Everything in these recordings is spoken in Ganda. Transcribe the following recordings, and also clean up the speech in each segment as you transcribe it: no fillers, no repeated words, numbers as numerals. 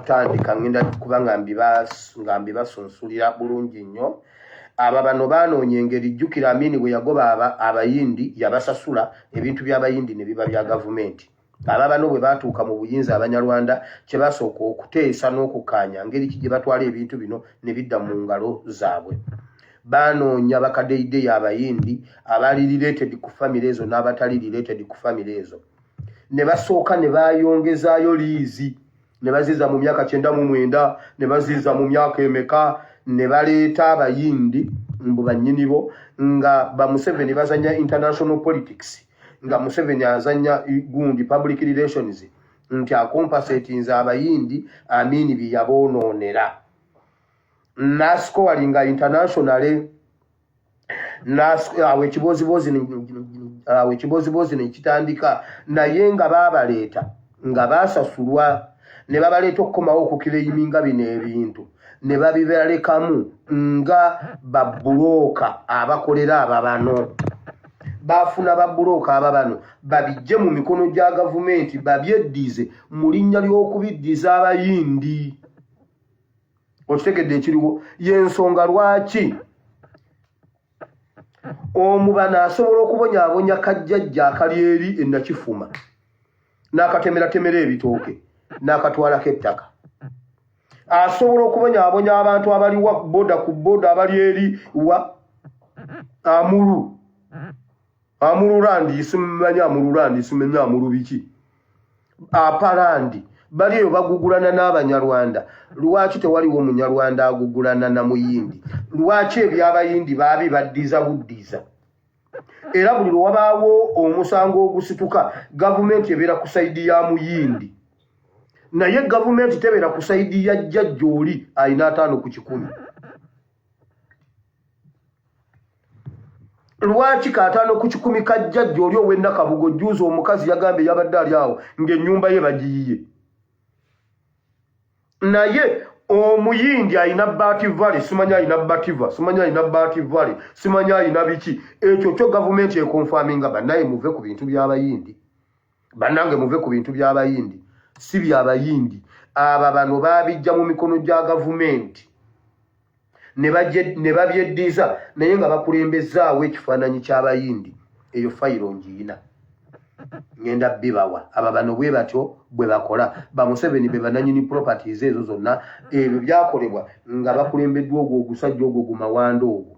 kutandika ngenda kuba nga mbibasunsulira bulungi nnyo. Aba bano baanoonya engeri jjukira Amini bwe yagoba abayindi yabasasula ebintu by'abayindi ne biba bya gavumenti. Aba bano bwe baatuuka mu buyinza Abanyarwanda kye basooka okuteesa n'okukaanya ngeri ki gye batwala ebintu bino ne bidda mu ngalo zaabwe. Baanoonya bakadeideyi abayindi abali related ku family ezo n'abatali related ku family ezo. Ne basooka ne baayongezaayo liizi ne baziza mu myaka 99 ne baziza mu myaka emeka ne baleeta abayindi mbu bannyinibo nga ba Museveni bazanya international politics nga Museveni azanya gundi public relations nti akompensatinza abayindi Amini bye yabonoonera. Nasco walinga internationally awe ekibozibozi ne kitandika naye nga baabaleeta nga baasasulwa ne babaleeta okukomawo okukireyiminga bino ebintu ne babibalekamu nga babulooka abakolera ababano. Baafuna babulooka ababano babijje mu mikono gya gavumenti babyeddize mu linnya ly'okubiddiza abayindi. Okitegedde ekiriwo y'ensonga lwaki omubana asobola okubonyaabonya kajjajja akali eri Ennakifuma n'akatemeratemera ebitooke n'akatwalako ettaka. Asobola okubonyaabonya abantu abali wa boda ku boda abali eri wa Amurulandi simanya Amurulandi simenya Amurubiki Apalandi bali eyo bagugulana n'Abanyarwanda. Lwaki tewaliwo Munyarwanda agugulana na Muyindi? Lwaki eby'Abayindi baabi baddiza buddiza? Era buli lwe wabaawo omusango ogusituka gavumenti ebeera ku sayidi ya Muyindi, naye gavumenti tebeera ku sayidi ya jjajja oli ayina 5 ku 100. Lwaki ka 5 ku 100 ka jjajja oli ow'Ennakabugo juuzi omukazi yagambye yabadde ali awo ng'ennyumba ye bagiyiye? Naye Omuyindi ayina Bati Valley, simanya ayina Bativa, simanya ayina Bati Valley, simanya ayina biki. Ekyo kyo gavumenti ekonfaminga bannaye muve ku bintu by'Abayindi. Bannange muve ku bintu by'Abayindi, si by'Abayindi. Aba bano baabijja mu mikono gya gavumenti ne babyeddiza naye nga bakulembezzaawo ekifaananyi ky'Abayindi. Eyo fayiro ngiina ngenda bibawa. Aba bano bwe batyo bwe bakola. Ba Museveni be bananyini properties ezo zonna ebyo byakolebwa nga bakulembeddwa ogwo ogusajja ogwo gumawanda ogwo.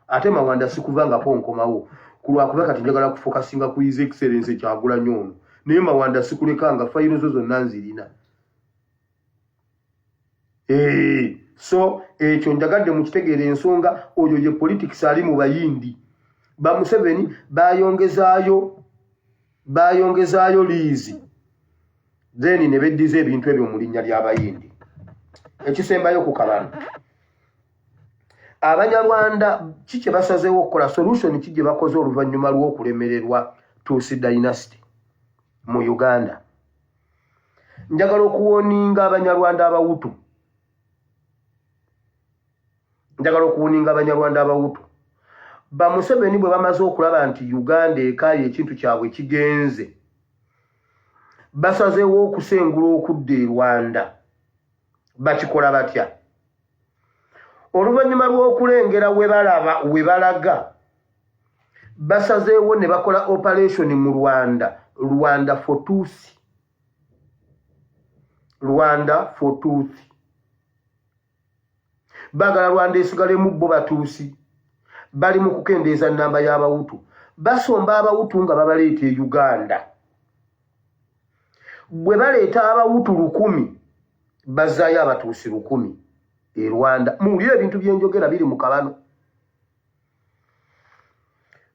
Ate Mawanda sikuvangako nkomawo kulwakuba kati njagala kufokasinga ku His Excellency Kyagulanyi ono, naye Mawanda sikulekanga fayiro zo zonna nzirina. So ekyo njagadde mukitegeera ensonga oyo ye politics ali mu Bayindi. Ba Museveni bayongezaayo liizi then ne beddiza ebintu ebyo mu linnya ly'Abayindi. Ekisembayo ku kabano Abanyarwanda kiki basazeewo okukola solution ki gye bakoze oluvannyuma lw'okulemererwa Tutsi Dynasty mu Uganda? Njagala okuwoninga Abanyarwanda Abahutu. Ba Museveni bwe bamaze okulaba nti Uganda ekaaye ekintu kyabwe kigenze, basazeewo okusengula okudda e Rwanda. Bakikola batya? Oluvannyuma lw'okulengera we balaga, basazeewo ne bakola operation mu Rwanda, Rwanda for Tutsi. Bagala Rwanda esigalemu bo Batuusi. Bali mu kukendeeza nnamba y'Abahutu. Basomba Abahutu nga babaleeta e Uganda. Bwe baleeta Abahutu 100 bazaayo Abatuusi 100 e Rwanda. Muwulire ebintu bye njogera biri mu kabano.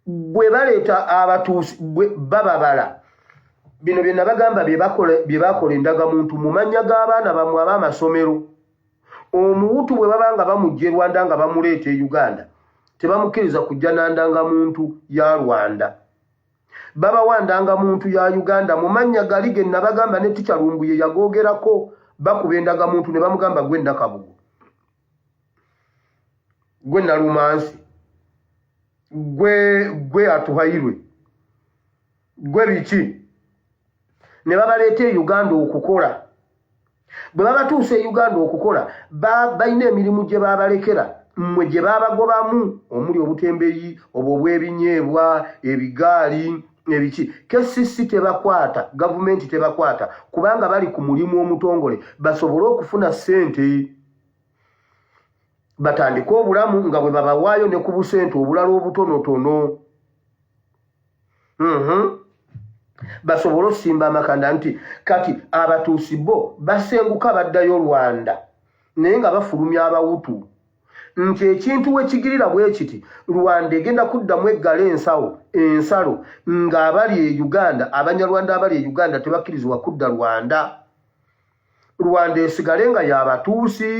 Bwe baleeta Abatuusi bababala. Bino bye nabagamba bye bakola endagamuntu mu mannya g'abaana bamwe ab'amasomero. Omuhutu bwe babanga bamujja e Rwanda nga bamuleeta e Uganda, tebamukkiriza kujja nandanga muntu ya Rwanda. Babawandanga muntu ya Uganda mu mannya gali ge nabagamba ne Ticha Lumbuye yagoogerako bakuba endagamuntu ne bamugamba gwe Nnakabugo, gwe Nalumansi, gwe Atuhairwe, gwe biki. Ne babaleeta e Uganda okukola. bwe babatuuse e Uganda okukola balina emirimu gye babalekera mmwe gye babagobamu omuli obutembeyi obwo bw'ebinyeebwa ebigaali ebiki KCC tebakwata gavumenti tebakwata kubanga bali ku mulimu omutongole basobole okufuna ssente batandika obulamu nga bwe babawaayo ne ku busente obulala obutonotono basobole osimba amakanda nti kati abatuusi bo basenguka baddayo Rwanda naye nga bafulumya Abahutu nti ekintu we kigirira bwe kiti Rwanda egenda kuddamu eggala ensalo ng'abali e Uganda Abanyarwanda abali e Uganda tebakkirizibwa kudda Rwanda esigale nga y'abatuusi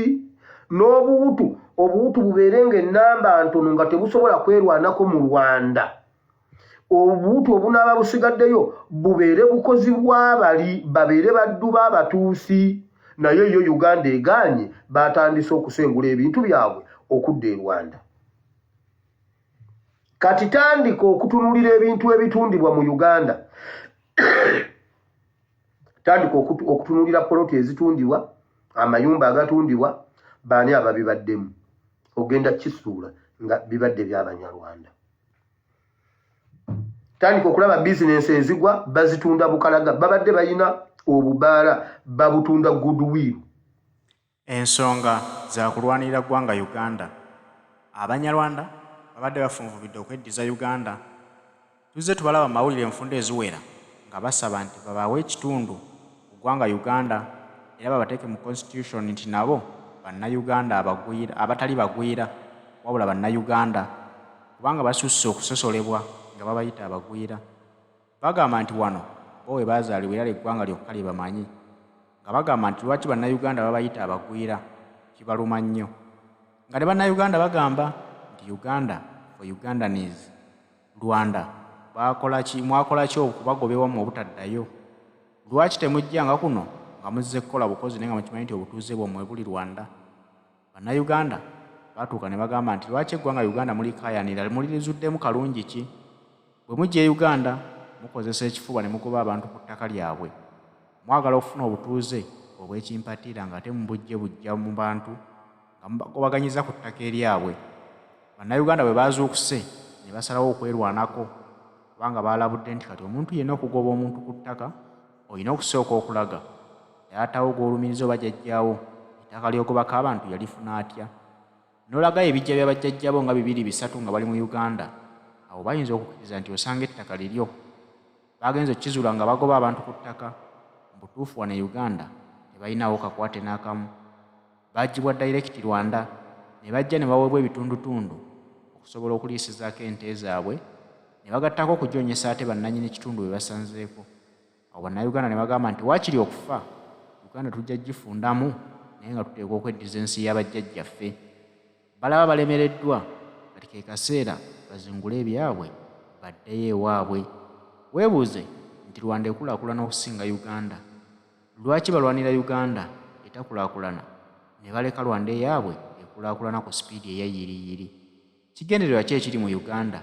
n'obuhutu obuhutu bubeerenga ennamba ntono nga tebusobola kwerwanako mu Rwanda obuhutu obunaaba busigaddeyo bubeere bukozi bw'abali babeere baddu b'abatuusi naye yo Uganda egaanye batandise okusengula ebintu byabwe okudda e Rwanda kati tandika okutunulira ebintu ebitundibwa mu Uganda tandika okutunulira poloti ezitundibwa amayumba agatundibwa baani ababibaddemu ogenda kisuula nga bibadde by'Abanyarwanda tandika okulaba bizinensi ezigwa bazitunda bukalaga babadde bayina obubaala babutunda goodwill ensonga za kulwanirira ggwanga Uganda Abanyarwanda babadde bafunvubidde okweddiza Uganda tuzze tubalaba mawulire enfunda eziwera nga basaba nti babawe ekitundu ku ggwanga Uganda era babateeke mu constitution nti nabo bannayuganda abatali bagwira wabula bannayuganda kubanga basusse okusosolebwa nga babayita abagwira bagamba nti wano bo we baazaalibwa era eggwanga lyokka lye bamanyi nga bagamba nti lwaki bannayuganda babayita abagwira kibaluma nnyo nga ne bannayuganda bagamba nti Uganda for Ugandans Rwanda mwakola ki okubagobewa mu obutaddayo lwaki temujjanga kuno nga muzze kukola bukozi naye nga mukimanyi nti obutuuze bwammwe buli Rwanda bannayuganda batuuka ne bagamba nti lwaki eggwanga Uganda mulikaayanira mulirizuddemu kalungi ki bwe mujja e Uganda mukozesa ekifuba ne mugoba abantu ku ttaka lyabwe mwagala okufuna obutuuze obw'ekimpatiira nga ate mubujje bujja mu bantu nga mubagobaganyiza ku ttaka eryabwe bannayuganda bwe baazuukuse ne basalawo okwerwanako kubanga baalabudde nti kati omuntu yenna okugoba omuntu ku ttaka olina okusooka okulaga taatawo gw'olumiriza oba jjajjaawo ettaka ly'ogobako abantu yalifuna atya n'olagayo ebijja by'abajjajjabo nga 2-3 nga bali mu Uganda awo bayinza okukkiriza nti osanga ettaka liryo bagenze okkizuula nga bagoba abantu ku ttaka mu butuufu wano e Uganda tebalinawo kakwate n'akamu baggibwa direct Rwanda ne bajja ne baweebwa ebitundutundu okusobola okuliisizaako ente zaabwe ne bagattako okugyonyesa ate bannannyini kitundu bwe basanzeeko awo bannayuganda ne bagamba nti waakiri okufa Uganda tujja gifundamu naye nga tuteekwa okweddiza ensi y'abajjajjaffe balaba balemereddwa kati ke kaseera bazingule ebyabwe baddeyo ewaabwe weebuuze nti Rwanda ekulaakulana okusinga Uganda lwaki balwanira Uganda etakulaakulana ne baleka Rwanda eyaabwe ekulaakulana ku sipiidi eya yiriyiri kigendererwa ki ekiri mu Uganda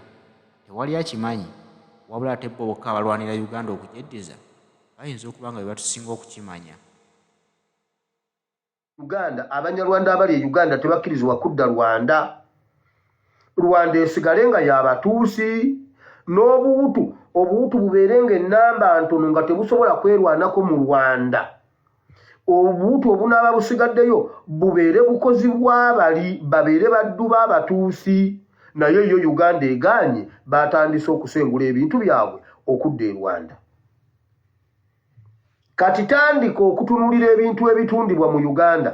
tewali akimanyi wabula ate bo bokka abalwanira Uganda okugyeddiza bayinza okuba nga bwe batusinga okukimanya Uganda Abanyarwanda abali e Uganda tebakkirizibwa kudda Rwanda esigale nga y'abatuusi n'obuhutu obuhutu bubeerenga ennamba ntono nga tebusobola kwerwanako mu Rwanda obuhutu obunaaba busigaddeyo bubeere bukozi bw'abali babeere baddu b'abatuusi naye yo Uganda egaanye batandise okusengula ebintu byabwe okudda e Rwanda kati tandika okutunulira ebintu ebitundibwa mu Uganda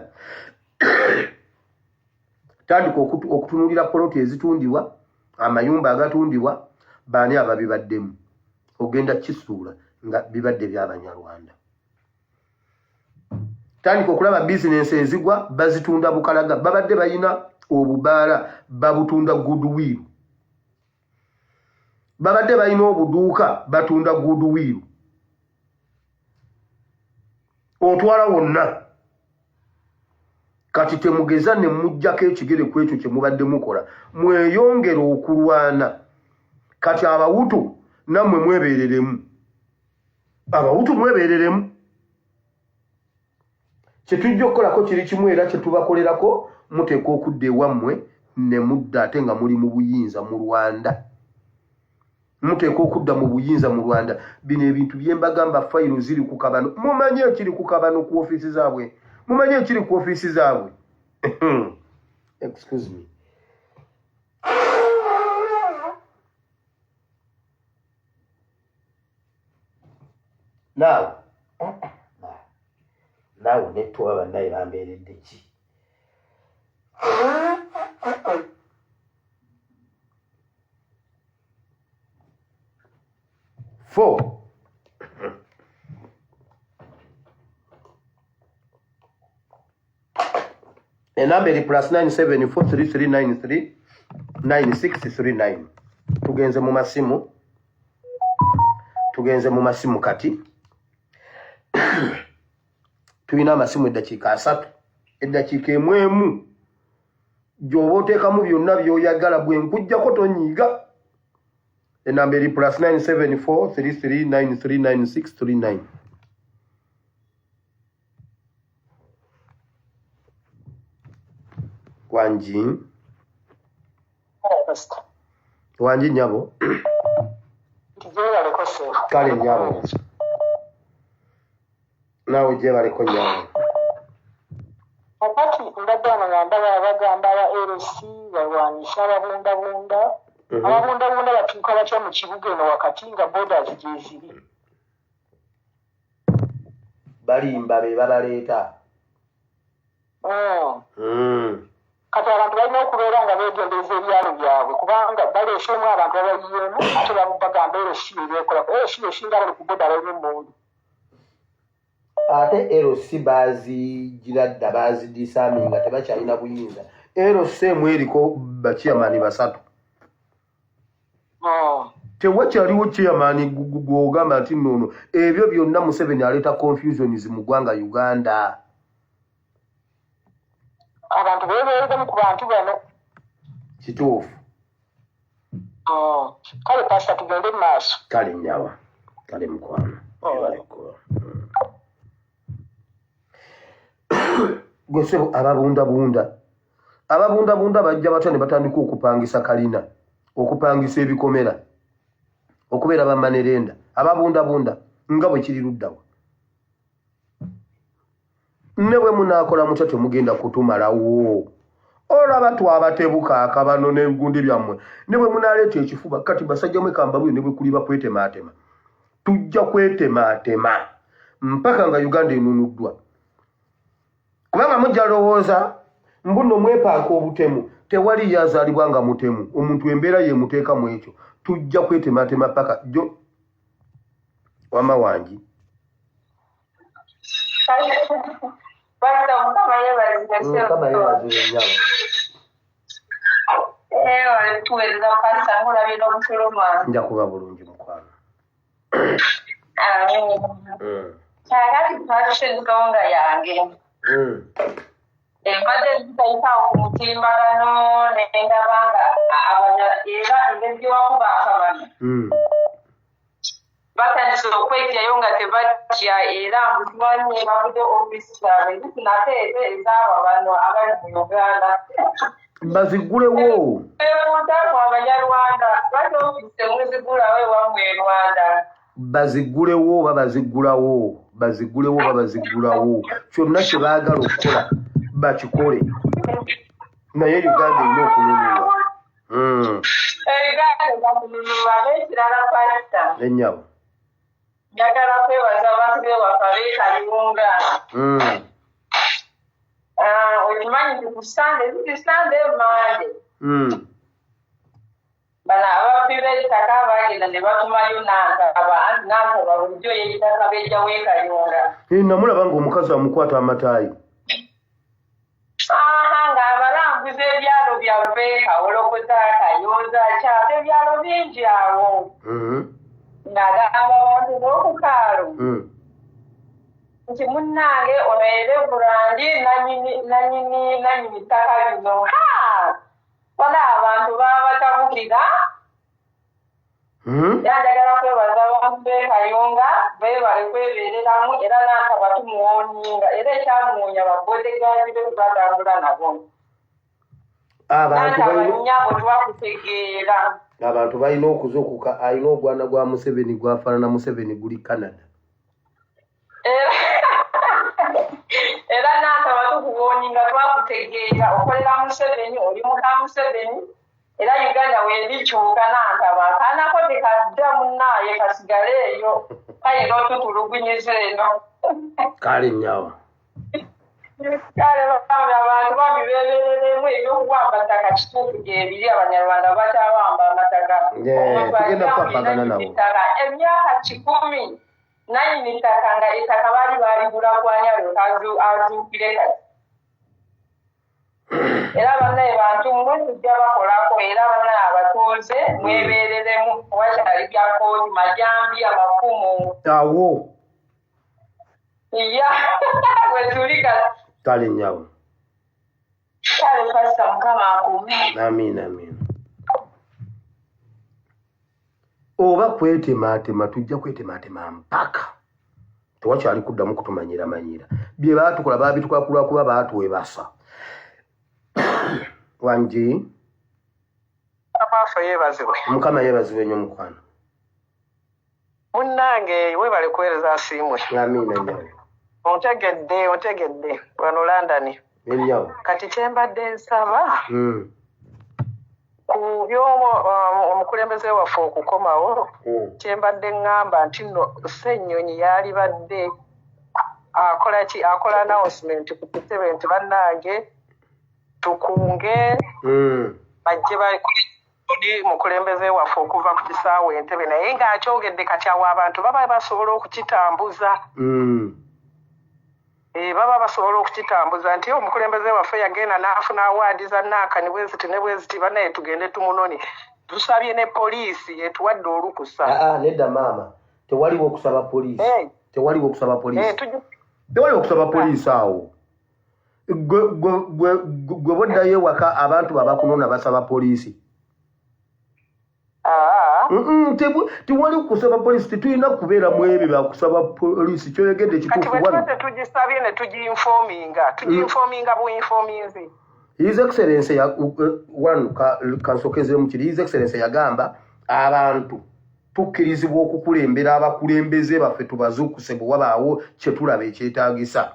tandika okutunulira poloti ezitundibwa amayumba agatundibwa baani ababibaddemu ogenda kisuula nga bibadde by'Abanyarwanda tandika okulaba bizinensi ezigwa bazitunda bukalaga babadde bayina obubaala babutunda goodwill babadde bayina obuduuka batunda goodwill otwala wonna kati temugeza ne mujjako ekigere ku ekyo kye mubadde mukola mweyongera okulwana kati abahutu nammwe mwebeereremu Kyetujja okukolako kiri kimu era kyetubakolerako muteekwa okudda ewammwe ne mudda ate nga muli mu buyinza mu Rwanda. Muteekwa okudda mu buyinza mu Rwanda. Bino ebintu bye mbagamba fayiro ziri ku kabano. Mumanye ekiri ku kabano ku ofiisi zaabwe. Mumanye ekiri ku ofiisi zaabwe. Excuse me. Now, netwa bannaye bambeeredde ki? Four. A number is plus 97433939639. Tugenze mu masimu kati. Tuyina amasimu eddakiika 3. Eddakiika emu gy'oba oteekamu byonna by'oyagala bwe nkujjako tonyiiga. The number is plus 97433939639. Wanji nyabo. Kale nyabo. Nawe je baliko nyabo. Wakati ndabana ngamba abagamba ba LC balwanisha ababunda ababunda batuuka batya mu kibuga eno wakati nga borders gyeziri. Balimba be babaleeta. Kati abantu balina okubeera nga beegendereza ebyalo byabwe kubanga baleesemu abantu abayiyeemu ate bagamba LC beekolako. LC esinga bali ku boda balina emmundu. Ate LC bazigiradda bazidisaaminga tebakyalina buyinza. LC eriko bachairman 3. Tewakyaliwo chairman gw'ogamba nti nnono ebyo byonna Museveni aleeta confusions mu ggwanga Uganda. Abantu beebeereza ku bantu bano. Kituufu. Kale pasita tugende mu maaso. Kale nyawa. Kale mukwano. Gwesebo ababunda bajja batya ne batandika okupangisa kalina, okupangisa ebikomera, okubeera bamanerenda. Ababunda nga bwe kiri luddawa. Ne bwe munaakola mutya temugenda kutumalawo. Olaba twabatebuka akabano n'egundi byammwe. Ne bwe munaaleeta ekifuba kati basajja mwe kambabuyo ne bwe kuli bakwetemaatema. Tujja kwetemaatema mpaka nga Uganda enunuddwa. Kubanga mujja lowooza mbuno mwepaaka obutemu tewali yazaalibwa nga mutemu. Omuntu embeera ye muteeka mu ekyo. Tujja kwetemaatema paka jo wama wangi. Mukama yeebazibwe. Tuweereza mukasa ng'olabira omufuluma. Nja kuba bulungi mukwano. Kakati twaluse ensonga yange. Embadde zitayitawo ku mutimbagano n'endabanga era engeri wakuba akabano. Batandise okwejjayo nga tebatya era mbutumanye babudde ofisi zaabwe zitunateete ezaabo bano abali mu Uganda. Bazigulewo. Emuntamu Abanyarwanda lwaki ofisi temuzigulawo ewammwe e Rwanda. Bazigulewo oba bazigulawo. Bazigulewo oba bazigulawo. Kyonna kye baagala okukola bakikole. Naye Uganda erina okununulwa. Uganda ezakununulwa n'ekirala pasita. Ennyabo. Njagala kwebaza abantu b'ewaka beekaliwunga. Okimanyi nti ku Sande Mande. Bano ababbi b'ettaka baagenda ne batumayo Nankaba anti Nankaba bulijjo y'ebitaka bejja weekaliwunga. Namulaba ng'omukazi amukwata amataayi. Ng'abalambuza ebyalo byabwe Kawolokota, Kayonza, Kyalo ebyalo bingi awo. N'agamba abantu b'okukaalo nti munnange ono Reverandi nannyini ttaka lino. Wala abantu baba batabukira Njagala kwebaza abantu b'e Kayunga beebale kwebeereramu era n'akaba tumuwonyinga era ekyamuwonya babodegaadi be batambula nabo. Nnyabo twakutegeera. Abantu balina okuzuukuka alina ogwana gwa Museveni gwafaanana Museveni guli Canada. Era n'akaba tukuwonyinga twakutegeera okolera Museveni oli muka Museveni. Era Uganda weerikyuka n'antaba akaanako tekadda munnaaye kasigale eyo kayina otutulugunyiza eno. Kale nnyawo. Kale abantu babibeereremu ebyokuwamba ttaka kituufu gyebiri Abanyarwanda bakyawamba amataka. Tugenda kufaagana nabo. Emyaka 10 nanyini ttaka nga ettaka baali baaligula kwanyalo azuukire kati. Era bannaye bantu mmwe tujja bakolako era bannaye abatuuze mwebeereremu wakyali bya kooti majambi amafumu. Awo. Iya wetuli kati. Kale nnyawo. Kale Pastor Mukama akuume. Amiina. Oba kwetemaatema tujja kwetemaatema mpaka. Tewakyali kuddamu kutumanyira. Bye baatukola baabitukwakula kuba baatwebasa. Wanji Amaaso yeebazibwe. Mukama yeebazibwe nnyo mukwano. Munnange webale kuweereza siimwe. Amiina nnyawo. Ontegedde wano London. Nnyawo. Kati kyembadde nsaba ku omukulembeze waffe okukomawo kyembadde ŋŋamba nti nno Ssennyonyi yali badde akola announcement ku kitebe nti bannange tukunge bajje bali mukulembeze waffe okuva ku kisaawe Entebbe naye ng'akyogedde kati awo abantu baba basobola okukitambuza. Baba basobola okukitambuza nti omukulembeze waffe yagenda n'afuna awaadi za Nankani bweziti ne bweziti bannaye tugende tumunoni. Tusabye ne poliisi etuwadde olukusa. Nedda maama tewaliwo okusaba poliisi. Tewaliwo okusaba poliisi awo. Gwe boddayo ewaka abantu babakunona basaba poliisi. Tewali kusaba poliisi tetulina kubeera mu ebyo byakusaba poliisi kyoyogedde kituufu wano. Kati bwe tugisabye ne tugiinfoominga buinfoominzi. His Excellency kansokezemu kiri His Excellency yagamba abantu tukkirizibwa okukulembera abakulembeze baffe tubazuukuse bwe wabaawo kye tulaba ekyetaagisa.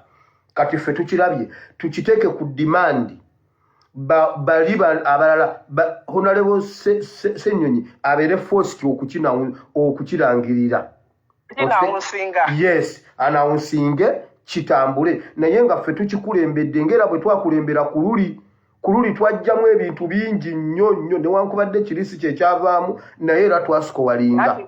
Kati ffe tukirabye tukiteeke ku demand bali abalala Honorable Ssennyonyi abeere forced okukirangirira. Yes, announcing kitambule naye nga ffe tukikulembedde ngera bwe twakulembera ku luli twajjamu ebintu bingi nnyo newankubadde kirisi kyekyavaamu naye era twasikowalinga.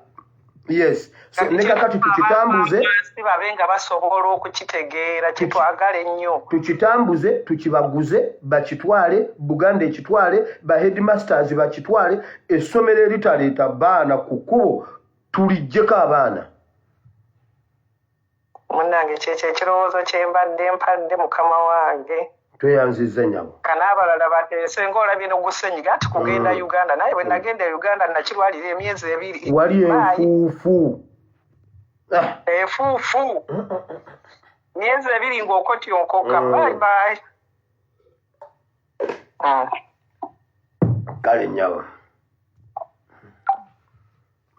Yes, so ne kakati tukitambuze babenga basobola okukitegeera kitwagala ennyo. Tukitambuze tukibaguze bakitwale Buganda ekitwale ba headmasters bakitwale essomero eritaleeta baana ku kkubo tulijjeko abaana. Munnange kyekyo ekirowoozo kyembadde mpadde mukama wange. Tweyanzizza nnyabo. Kana abalala bateese ng'olabye n'Ogussenyiga ati kugenda Uganda naye bwe nagenda Uganda nakirwalira emyezi 2. Wali enfuufu. Enfuufu. Myezi 2 ng'okotyonkoka. Bye. Kale nnyabo.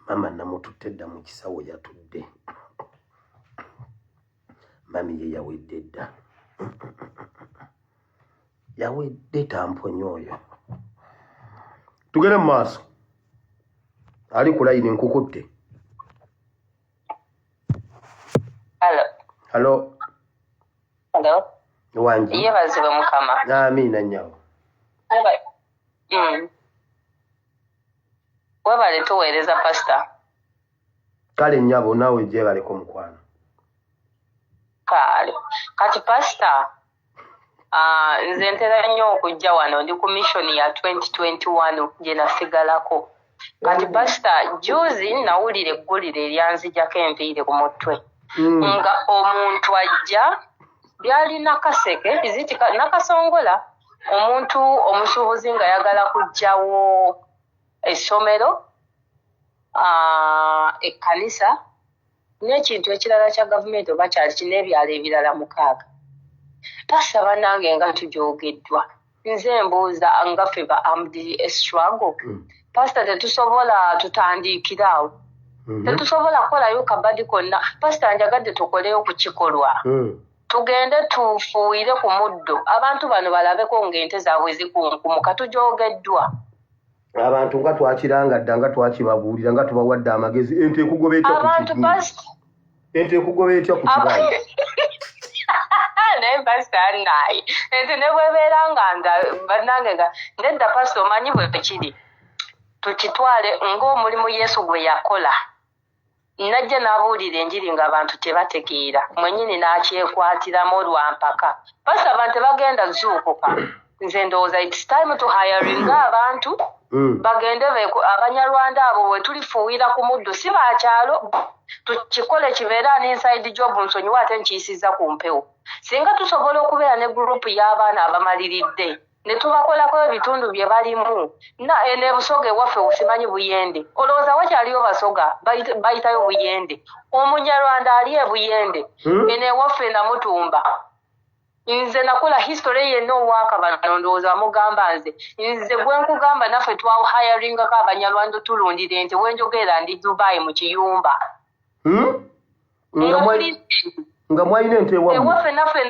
Mama namututte dda mu kisawo yatudde. Mami ye yawedde dda. Yawedde tamponya oyo. Tugende mu maaso. Ali ku layini nkukutte. Hello. Wanji. Yeebazibwe Mukama. Amiina nnyawo. Webale tuweereza Pastor. Kale nnyabo naawe gyebaleko mukwano. Kati Pastor nze ntera nnyo okujja wano ndi ku mission ya 2021 gye nasigalako. Kati Pastor juzi nawulira eggulire eryanzijjako enviiri ku mutwe. Nga omuntu ajja byali nakaseke nakasongola omuntu omusuubuzi nga yagala kujjawo essomero ekkanisa n'ekintu ekirala kya gavumenti oba kyali n'ebyalo ebirala 6. Pasita bannange nga tujoogeddwa nze mbuuza nga ffe ba Armed Struggle pasita tetusobola tutandiikirawo tetusobola kukolayo kabadi konna. Pasita njagadde tukoleyo ku kikolwa tugende tufuuyire ku muddo abantu bano balabeko ng'ente zaabwe zikunkumuka tujoogeddwa. Abantu nga twakiranga dda nga twakibabuulira nga tubawadde amagezi ente ekugoba etya ku kibuga ente ekugoba etya ku kibanja naye pasita naye ente ne bwebeera nga bannange nga nedda pasita omanyi bwe kiri tukitwale ng'omulimu Yesu gwe yakola najja n'abuulira enjiri ng'abantu tebategeera mwennyini n'akyekwatiramu olwampaka. Pasita abantu bagenda zuukuka nze ndowooza it's time to hiring abantu bagende abanyarwanda abo bwe tulifuuyira ku muddo si bakyalo tukikole kibeera n'inside job nsonyiwa ate nkiyisiza ku mpewo. Singa tusobola okubeera ne gurupu y'abaana abamaliridde ne tubakolako ebitundu bye balimu ne Busoga ewaffe simanyi Buyende olowooza wakyaliyo Basoga bayitayo Buyende omunyarwanda ali e Buyende eno ewaffe Namutumba. Nze nakola history yenna Owakabano ndowooza mugamba nze gwe nkugamba naffe twahiringako abanyarwanda tulundira ente wenjogera ndi Dubai mu kiyumba nga mwalina ente ewaffe naffe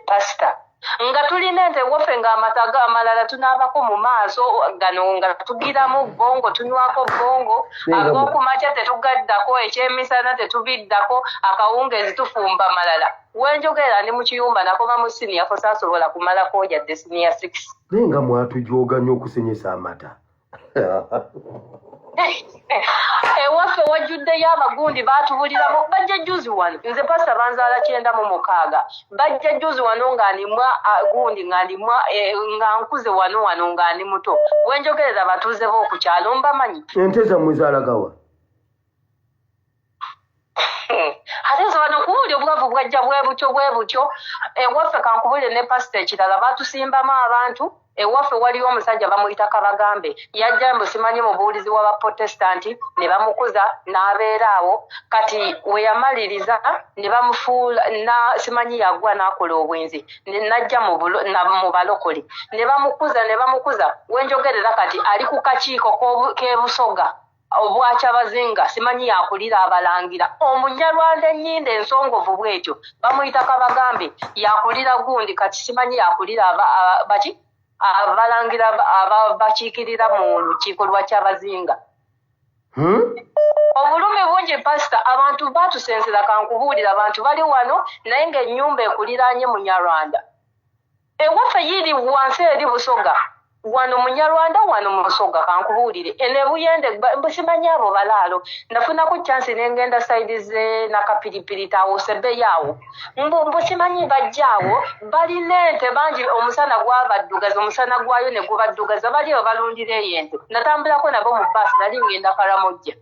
pasita nga tulina ente ewaffe ng'amataga amalala tunaabako mu maaso gano nga tugiramu bongo tunywako bongo ag'okumakya tetugaddako ekyemisana tetubiddako akawungeezi tufumba malala wenjogera ndi mu kiyumba nakoma mu siniya fo saasobola kumalako yadde siniya 6 naye nga mwatujooga nnyo okusenyesa amata ewaffe wajjuddeyo abagundi baatubuliramu bajja juzi wano nze pasita banzaala 96 bajja juzi wano ng'andimwa gundi ng'andimwa nga nkuze wano ng'andi muto wenjogereza batuuze b'okukyalo mbamanyi ente zammwe zaalagawa ate nze wano kuwulya obwavu bwajja bwe butyo ewaffe kankubulire ne pasita ekirala baatusimbamu abantu ewaffe waliwo omusajja bamuyita Kabagambe yajja mbu simanyi mubuulizi w'abaprotestanti ne bamukuza n'abeera awo kati we yamaliriza ne bamufuula simanyi yagwa n'akola obwenzi najja mu balokole ne bamukuza wenjogerera kati ali ku kakiiko k'e Busoga obwakyabazinga simanyi yakulira abalangira omunyarwanda ennyinda ensongovu bwetyo bamuyita Kabagambe yakulira gundi kati simanyi yakulira abalangira abakiikirira mu lukiiko lwa Kyabazinga. Obulumi bungi pasita abantu baatusensera kankubuulira abantu bali wano naye ng'ennyumba ekuliraanye Munyarwanda ewaffe yiri wansi eri Busoga wano Munyarwanda wano Musoga kankubuulire ene Buyende simanyi abo balaalo nafunako chance n'engenda saidi ze Nakapiripiri tawo Sebeyawo mbu simanyi bajjaawo balina ente bangi omusana gwabaddugaza omusana gwayo ne gubaddugaza bali balundira ente natambulako nabo mu basi nali ngenda Karamojja